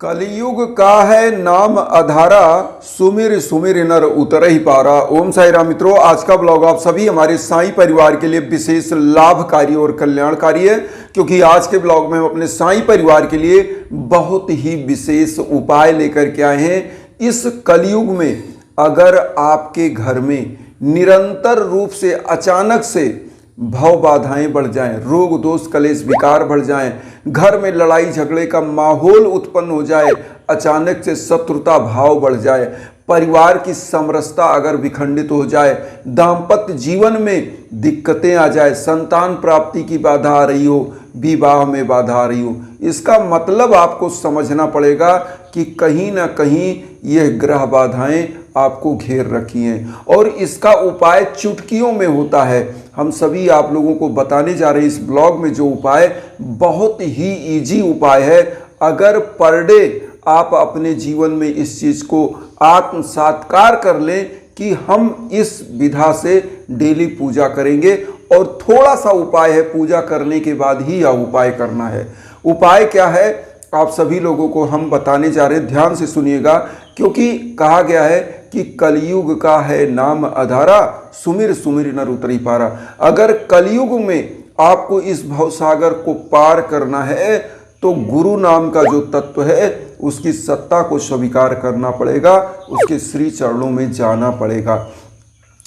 कलयुग का है नाम अधारा, सुमिर सुमिर नर उतर ही पारा। ओम साई राम मित्रों, आज का ब्लॉग आप सभी हमारे साईं परिवार के लिए विशेष लाभकारी और कल्याणकारी है, क्योंकि आज के ब्लॉग में हम अपने साईं परिवार के लिए बहुत ही विशेष उपाय लेकर के आए हैं। इस कलयुग में अगर आपके घर में निरंतर रूप से अचानक से भव बाधाएं बढ़ जाएं, रोग दोष कलेश विकार बढ़ जाएं, घर में लड़ाई झगड़े का माहौल उत्पन्न हो जाए, अचानक से शत्रुता भाव बढ़ जाए, परिवार की समरसता अगर विखंडित हो जाए, दाम्पत्य जीवन में दिक्कतें आ जाए, संतान प्राप्ति की बाधा आ रही हो, विवाह में बाधा आ रही हो, इसका मतलब आपको समझना पड़ेगा कि कहीं ना कहीं यह ग्रह बाधाएं आपको घेर रखी हैं और इसका उपाय चुटकियों में होता है। हम सभी आप लोगों को बताने जा रहे हैं इस ब्लॉग में जो उपाय बहुत ही इजी उपाय है। अगर पर डे आप अपने जीवन में इस चीज को आत्मसात्कार कर लें कि हम इस विधा से डेली पूजा करेंगे, और थोड़ा सा उपाय है, पूजा करने के बाद ही यह उपाय करना है। उपाय क्या है आप सभी लोगों को हम बताने जा रहे हैं, ध्यान से सुनिएगा, क्योंकि कहा गया है कि कलयुग का है नाम अधारा, सुमिर सुमिर नर उतरी पारा। अगर कलयुग में आपको इस भवसागर को पार करना है तो गुरु नाम का जो तत्व है उसकी सत्ता को स्वीकार करना पड़ेगा, उसके श्री चरणों में जाना पड़ेगा।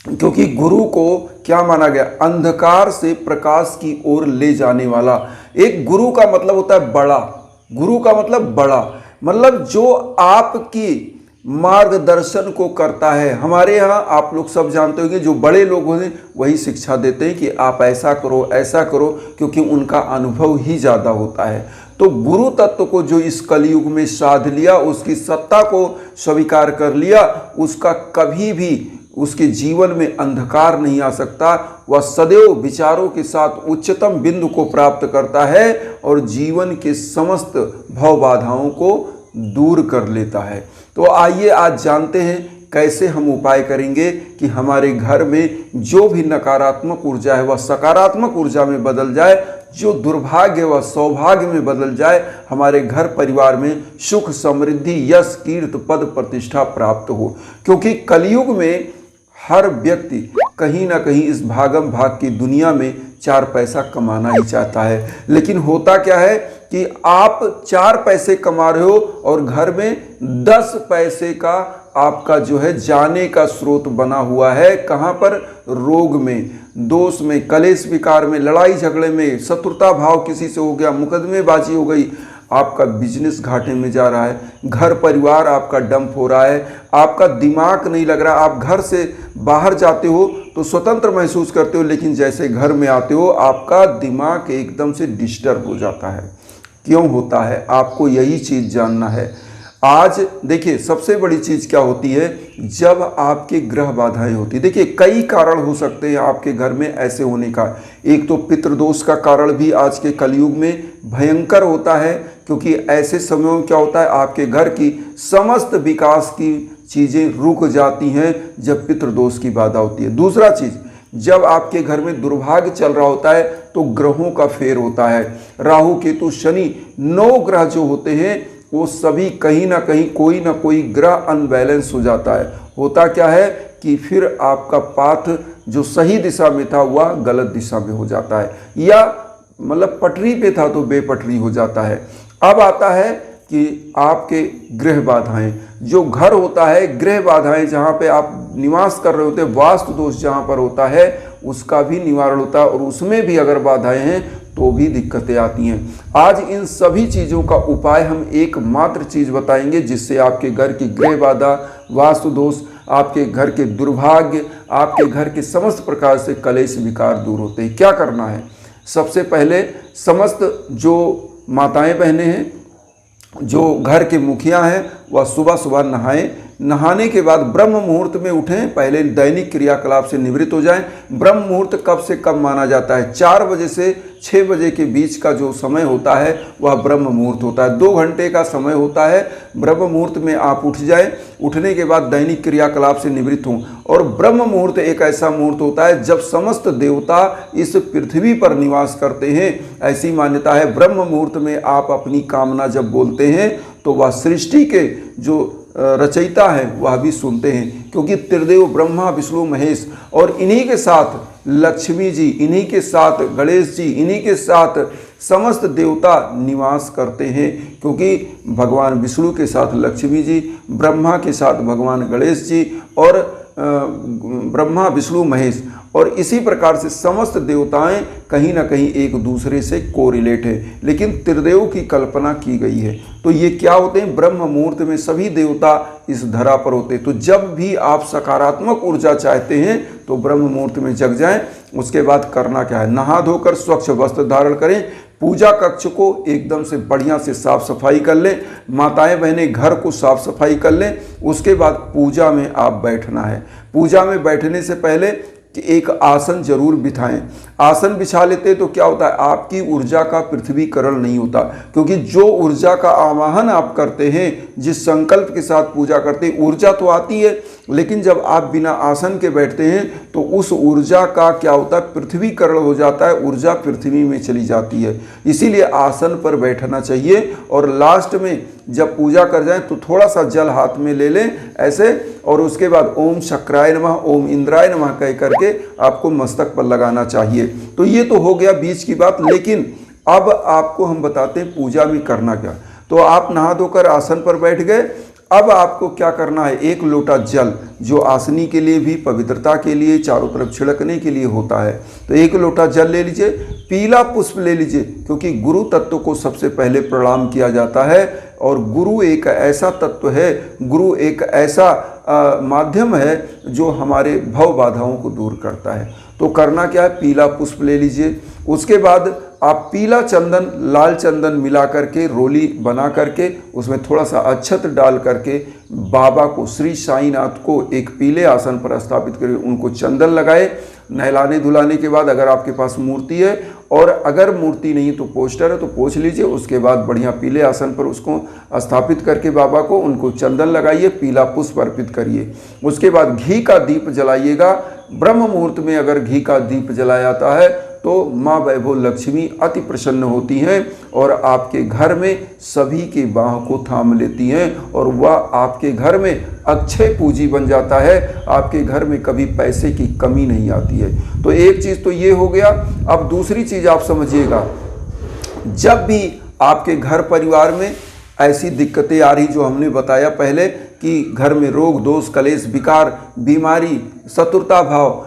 क्योंकि गुरु को क्या माना गया? अंधकार से प्रकाश की ओर ले जाने वाला। एक गुरु का मतलब होता है बड़ा, गुरु का मतलब बड़ा, मतलब जो आपकी मार्गदर्शन को करता है। हमारे यहाँ आप लोग सब जानते होंगे, जो बड़े लोग होंगे वही शिक्षा देते हैं कि आप ऐसा करो ऐसा करो, क्योंकि उनका अनुभव ही ज़्यादा होता है। तो गुरु तत्व को जो इस कलयुग में साध लिया, उसकी सत्ता को स्वीकार कर लिया, उसका कभी भी उसके जीवन में अंधकार नहीं आ सकता। वह सदैव विचारों के साथ उच्चतम बिंदु को प्राप्त करता है और जीवन के समस्त भव बाधाओं को दूर कर लेता है। तो आइए आज जानते हैं कैसे हम उपाय करेंगे कि हमारे घर में जो भी नकारात्मक ऊर्जा है वह सकारात्मक ऊर्जा में बदल जाए, जो दुर्भाग्य वह सौभाग्य में बदल जाए, हमारे घर परिवार में सुख समृद्धि यश कीर्त पद प्रतिष्ठा प्राप्त हो। क्योंकि कलयुग में हर व्यक्ति कहीं ना कहीं इस भागम भाग की दुनिया में चार पैसा कमाना ही चाहता है, लेकिन होता क्या है कि आप चार पैसे कमा रहे हो और घर में 10 पैसे का आपका जो है जाने का स्रोत बना हुआ है। कहाँ पर? रोग में, दोष में, कलेश विकार में, लड़ाई झगड़े में, शत्रुता भाव किसी से हो गया, मुकदमेबाजी हो गई, आपका बिजनेस घाटे में जा रहा है, घर परिवार आपका डंप हो रहा है, आपका दिमाग नहीं लग रहा। आप घर से बाहर जाते हो तो स्वतंत्र महसूस करते हो, लेकिन जैसे घर में आते हो आपका दिमाग एकदम से डिस्टर्ब हो जाता है। क्यों होता है? आपको यही चीज़ जानना है। आज देखिए, सबसे बड़ी चीज़ क्या होती है, जब आपके ग्रह बाधाएं होती है। देखिए, कई कारण हो सकते हैं आपके घर में ऐसे होने का। एक तो पितृदोष का कारण भी आज के कलयुग में भयंकर होता है, क्योंकि ऐसे समयों में क्या होता है, आपके घर की समस्त विकास की चीज़ें रुक जाती हैं जब पितृदोष की बाधा होती है। दूसरा चीज़, जब आपके घर में दुर्भाग्य चल रहा होता है तो ग्रहों का फेर होता है। राहु केतु शनि 9 ग्रह जो होते हैं वो सभी कहीं ना कहीं कोई ना कोई ग्रह अनबैलेंस हो जाता है। होता क्या है कि फिर आपका पाथ जो सही दिशा में था वह गलत दिशा में हो जाता है, या मतलब पटरी पे था तो बेपटरी हो जाता है। अब आता है कि आपके गृह बाधाएं, जो घर होता है, गृह बाधाएं जहाँ पे आप निवास कर रहे होते हैं, वास्तु दोष जहाँ पर होता है उसका भी निवारण होता है, और उसमें भी अगर बाधाएं हैं तो भी दिक्कतें आती हैं। आज इन सभी चीज़ों का उपाय हम एकमात्र चीज़ बताएंगे जिससे आपके घर की गृह बाधा, वास्तु दोष, आपके घर के दुर्भाग्य, आपके घर के समस्त प्रकार से कलेश विकार दूर होते हैं। क्या करना है? सबसे पहले समस्त जो माताएं बहनें हैं, जो घर के मुखिया हैं, वह सुबह सुबह नहाएं। नहाने के बाद ब्रह्म मुहूर्त में उठें, पहले दैनिक क्रियाकलाप से निवृत्त हो जाएं। ब्रह्म मुहूर्त कब से कब माना जाता है? 4 बजे से 6 बजे के बीच का जो समय होता है वह ब्रह्म मुहूर्त होता है। 2 घंटे का समय होता है। ब्रह्म मुहूर्त में आप उठ जाएं। उठने के बाद दैनिक क्रियाकलाप से निवृत्त हों। और ब्रह्म मुहूर्त एक ऐसा मुहूर्त होता है जब समस्त देवता इस पृथ्वी पर निवास करते हैं। ऐसी मान्यता है। ब्रह्म मुहूर्त में आप अपनी कामना जब बोलते हैं तो वह सृष्टि के जो रचयिता है वह भी सुनते हैं, क्योंकि त्रिदेव ब्रह्मा विष्णु महेश और इन्हीं के साथ लक्ष्मी जी, इन्हीं के साथ गणेश जी, इन्हीं के साथ समस्त देवता निवास करते हैं। क्योंकि भगवान विष्णु के साथ लक्ष्मी जी, ब्रह्मा के साथ भगवान गणेश जी और ब्रह्मा विष्णु महेश, और इसी प्रकार से समस्त देवताएं कहीं ना कहीं एक दूसरे से कोरिलेट है, लेकिन त्रिदेव की कल्पना की गई है। तो ये क्या होते हैं? ब्रह्म मुहूर्त में सभी देवता इस धरा पर होते हैं। तो जब भी आप सकारात्मक ऊर्जा चाहते हैं तो ब्रह्म मुहूर्त में जग जाएं। उसके बाद करना क्या है? नहा धोकर स्वच्छ वस्त्र धारण करें, पूजा कक्ष को एकदम से बढ़िया से साफ सफाई कर लें, माताएं बहनें घर को साफ सफाई कर लें। उसके बाद पूजा में आप बैठना है। पूजा में बैठने से पहले कि एक आसन जरूर बिछाएं। आसन बिछा लेते तो क्या होता है? आपकी ऊर्जा का पृथ्वीकरण नहीं होता, क्योंकि जो ऊर्जा का आवाहन आप करते हैं, जिस संकल्प के साथ पूजा करते हैं, ऊर्जा तो आती है, लेकिन जब आप बिना आसन के बैठते हैं तो उस ऊर्जा का क्या होता है? पृथ्वीकरण हो जाता है, ऊर्जा पृथ्वी में चली जाती है। इसीलिए आसन पर बैठना चाहिए। और लास्ट में जब पूजा कर जाएं तो थोड़ा सा जल हाथ में ले लें ऐसे, और उसके बाद ओम शक्राय नमः, ओम इंद्राय नमः कह करके आपको मस्तक पर लगाना चाहिए। तो ये तो हो गया बीच की बात, लेकिन अब आपको हम बताते हैं पूजा में करना क्या। तो आप नहा धोकर आसन पर बैठ गए। अब आपको क्या करना है? एक लोटा जल, जो आसनी के लिए भी, पवित्रता के लिए, चारों तरफ छिड़कने के लिए होता है, तो एक लोटा जल ले लीजिए। पीला पुष्प ले लीजिए, क्योंकि गुरु तत्व को सबसे पहले प्रणाम किया जाता है। और गुरु एक ऐसा तत्व है, गुरु एक ऐसा माध्यम है जो हमारे भव बाधाओं को दूर करता है। तो करना क्या है? पीला पुष्प ले लीजिए। उसके बाद आप पीला चंदन, लाल चंदन मिला करके रोली बना करके उसमें थोड़ा सा अक्षत डाल करके बाबा को, श्री साईनाथ को एक पीले आसन पर स्थापित करके उनको चंदन लगाए। नहलाने धुलाने के बाद अगर आपके पास मूर्ति है, और अगर मूर्ति नहीं तो पोस्टर है तो पोंछ लीजिए। उसके बाद बढ़िया पीले आसन पर उसको स्थापित करके बाबा को, उनको चंदन लगाइए, पीला पुष्प अर्पित करिए। उसके बाद घी का दीप जलाइएगा। ब्रह्म मुहूर्त में अगर घी का दीप जलाया जाता है तो माँ वैभव लक्ष्मी अति प्रसन्न होती हैं और आपके घर में सभी की बाह को थाम लेती हैं, और वह आपके घर में अक्षय पूंजी बन जाता है। आपके घर में कभी पैसे की कमी नहीं आती है। तो एक चीज़ तो ये हो गया। अब दूसरी चीज़ आप समझिएगा, जब भी आपके घर परिवार में ऐसी दिक्कतें आ रही जो हमने बताया पहले कि घर में रोग दोष कलेश विकार बीमारी शत्रुता भाव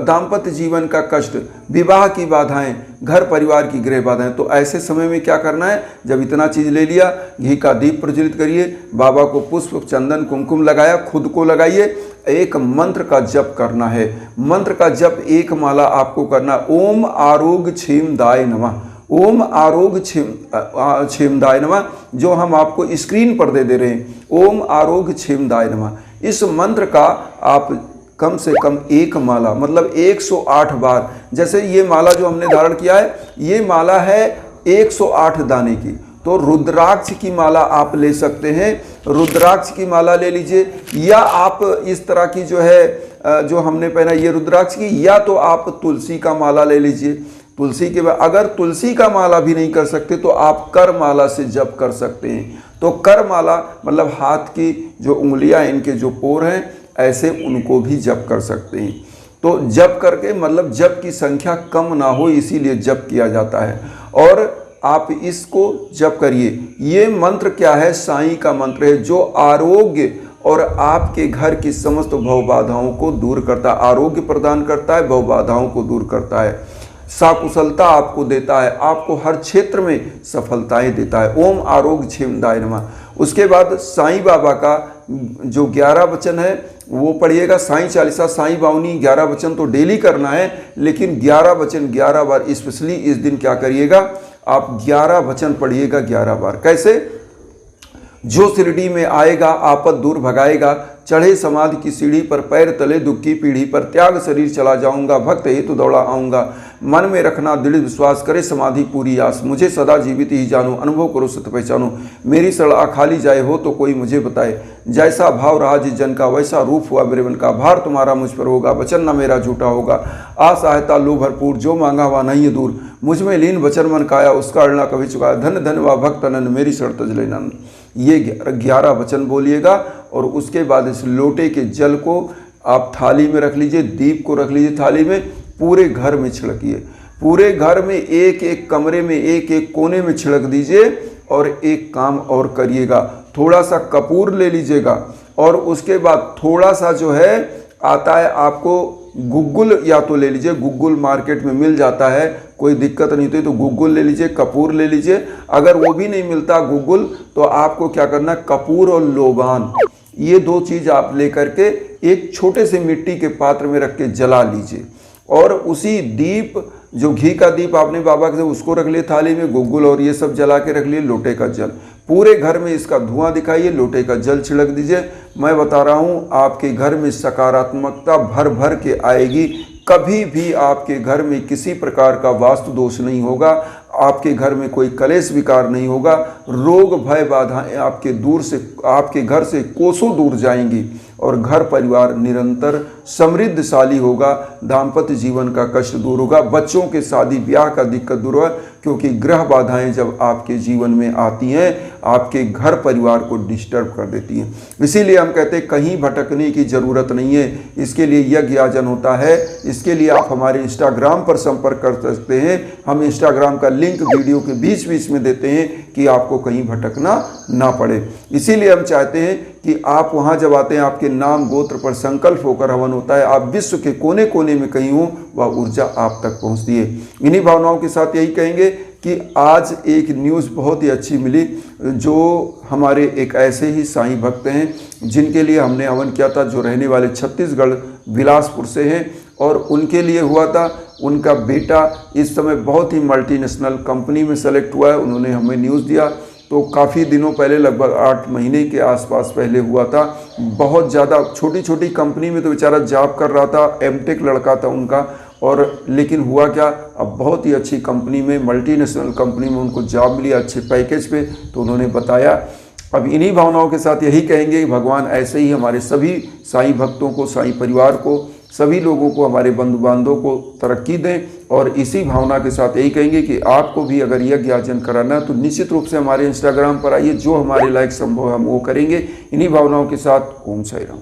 दाम्पत्य जीवन का कष्ट विवाह की बाधाएं घर परिवार की गृह बाधाएं, तो ऐसे समय में क्या करना है? जब इतना चीज़ ले लिया, घी का दीप प्रज्वलित करिए, बाबा को पुष्प चंदन कुमकुम लगाया, खुद को लगाइए, एक मंत्र का जप करना है। मंत्र का जप एक माला आपको करना। ओम आरोग्य क्षेमदाय नमः, ओम आरोग्य क्षेमदाय नमः, जो हम आपको स्क्रीन पर दे रहे हैं। ओम आरोग्य क्षेमदाय नमः, इस मंत्र का आप कम से कम एक माला मतलब 108 बार, जैसे ये माला जो हमने धारण किया है ये माला है 108 दाने की। तो रुद्राक्ष की माला आप ले सकते हैं, रुद्राक्ष की माला ले लीजिए, या आप इस तरह की जो है जो हमने पहना ये रुद्राक्ष की, या तो आप तुलसी का माला ले लीजिए। तुलसी के बाद अगर तुलसी का माला भी नहीं कर सकते तो आप कर माला से जप कर सकते हैं। तो कर माला मतलब हाथ की जो उंगलियां इनके जो पोर हैं ऐसे उनको भी जप कर सकते हैं। तो जप करके मतलब जप की संख्या कम ना हो इसीलिए जप किया जाता है, और आप इसको जप करिए। ये मंत्र क्या है? साईं का मंत्र है जो आरोग्य और आपके घर की समस्त भव बाधाओं को दूर करता है, आरोग्य प्रदान करता है, भव बाधाओं को दूर करता है, साकुशलता आपको देता है, आपको हर क्षेत्र में सफलताएं देता है। ओम आरोग्य क्षेमदाय नमः। उसके बाद साईं बाबा का जो 11 वचन है वो पढ़िएगा। साईं चालीसा साईं बावनी 11 वचन तो डेली करना है, लेकिन 11 वचन 11 बार स्पेशली इस दिन क्या करिएगा? आप 11 वचन पढ़िएगा 11 बार। कैसे? जो शिरडी में आएगा आपद दूर भगाएगा, चढ़े समाधि की सीढ़ी पर पैर तले दुख की पीढ़ी पर, त्याग शरीर चला जाऊंगा भक्त हेतु दौड़ा आऊंगा, मन में रखना दृढ़ विश्वास करे समाधि पूरी आस, मुझे सदा जीवित ही जानो अनुभव करो सत्य पहचानो, मेरी सड़ा खाली जाए हो तो कोई मुझे बताए, जैसा भाव रहा जिस जन का वैसा रूप हुआ मेरे मन का, भार तुम्हारा मुझ पर होगा वचन न मेरा झूठा होगा, असहायता लो भरपूर जो मांगा हुआ नहीं है दूर, मुझ में लीन वचन मन काया उसका अड़ना कभी चुकाया, धन धन व भक्त अनंत मेरी शरण तजले नंद। ये 11 वचन बोलिएगा और उसके बाद इस लोटे के जल को आप थाली में रख लीजिए, दीप को रख लीजिए थाली में, पूरे घर में छिड़किए। पूरे घर में एक एक कमरे में एक एक कोने में छिड़क दीजिए। और एक काम और करिएगा, थोड़ा सा कपूर ले लीजिएगा और उसके बाद थोड़ा सा जो है आता है आपको गुग्गुल, या तो ले लीजिए, गुग्गुल मार्केट में मिल जाता है, कोई दिक्कत नहीं होती तो गुग्गुल ले लीजिए, कपूर ले लीजिए। अगर वो भी नहीं मिलता गुग्गुल तो आपको क्या करना, कपूर और लोबान, ये 2 चीज़ आप लेकर के एक छोटे से मिट्टी के पात्र में रख के जला लीजिए। और उसी दीप, जो घी का दीप आपने बाबा के, उसको रख लिए थाली में, गुग्गुल और ये सब जला के रख लिए, लोटे का जल, पूरे घर में इसका धुआं दिखाइए, लोटे का जल छिड़क दीजिए। मैं बता रहा हूँ आपके घर में सकारात्मकता भर भर के आएगी। कभी भी आपके घर में किसी प्रकार का वास्तु दोष नहीं होगा, आपके घर में कोई कलेश विकार नहीं होगा, रोग भय बाधाएं आपके घर से कोसों दूर जाएंगी और घर परिवार निरंतर समृद्धशाली होगा। दाम्पत्य जीवन का कष्ट दूर होगा, बच्चों के शादी ब्याह का दिक्कत दूर होगा, क्योंकि ग्रह बाधाएं जब आपके जीवन में आती हैं आपके घर परिवार को डिस्टर्ब कर देती हैं। इसीलिए हम कहते हैं कहीं भटकने की ज़रूरत नहीं है, इसके लिए यज्ञ याजन होता है। इसके लिए आप हमारे इंस्टाग्राम पर संपर्क कर सकते हैं। हम इंस्टाग्राम का लिंक वीडियो के बीच बीच में देते हैं कि आपको कहीं भटकना ना पड़े। इसीलिए हम चाहते हैं कि आप वहाँ जब आते हैं आपके नाम गोत्र पर संकल्प होकर हवन होता है, आप विश्व के कोने कोने में कहीं हो, वह ऊर्जा आप तक पहुँचती है। इन्हीं भावनाओं के साथ यही कहेंगे कि आज एक न्यूज़ बहुत ही अच्छी मिली, जो हमारे एक ऐसे ही साईं भक्त हैं जिनके लिए हमने हवन किया था, जो रहने वाले छत्तीसगढ़ बिलासपुर से हैं, और उनके लिए हुआ था। उनका बेटा इस समय बहुत ही मल्टीनेशनल कंपनी में सेलेक्ट हुआ है, उन्होंने हमें न्यूज़ दिया। तो काफ़ी दिनों पहले, लगभग 8 महीने के आसपास पहले हुआ था। बहुत ज़्यादा छोटी छोटी कंपनी में तो बेचारा जॉब कर रहा था, एमटेक लड़का था उनका, और लेकिन हुआ क्या, अब बहुत ही अच्छी कंपनी में, मल्टीनेशनल कंपनी में उनको जॉब मिली अच्छे पैकेज पे। तो उन्होंने बताया। अब इन्हीं भावनाओं के साथ यही कहेंगे कि भगवान ऐसे ही हमारे सभी साईं भक्तों को, साईं परिवार को, सभी लोगों को, हमारे बंधु बांधवों को तरक्की दें। और इसी भावना के साथ यही कहेंगे कि आपको भी अगर यज्ञ याजन कराना है तो निश्चित रूप से हमारे इंस्टाग्राम पर आइए, जो हमारे लायक संभव है हम वो करेंगे। इन्हीं भावनाओं के साथ ओम साईं राम।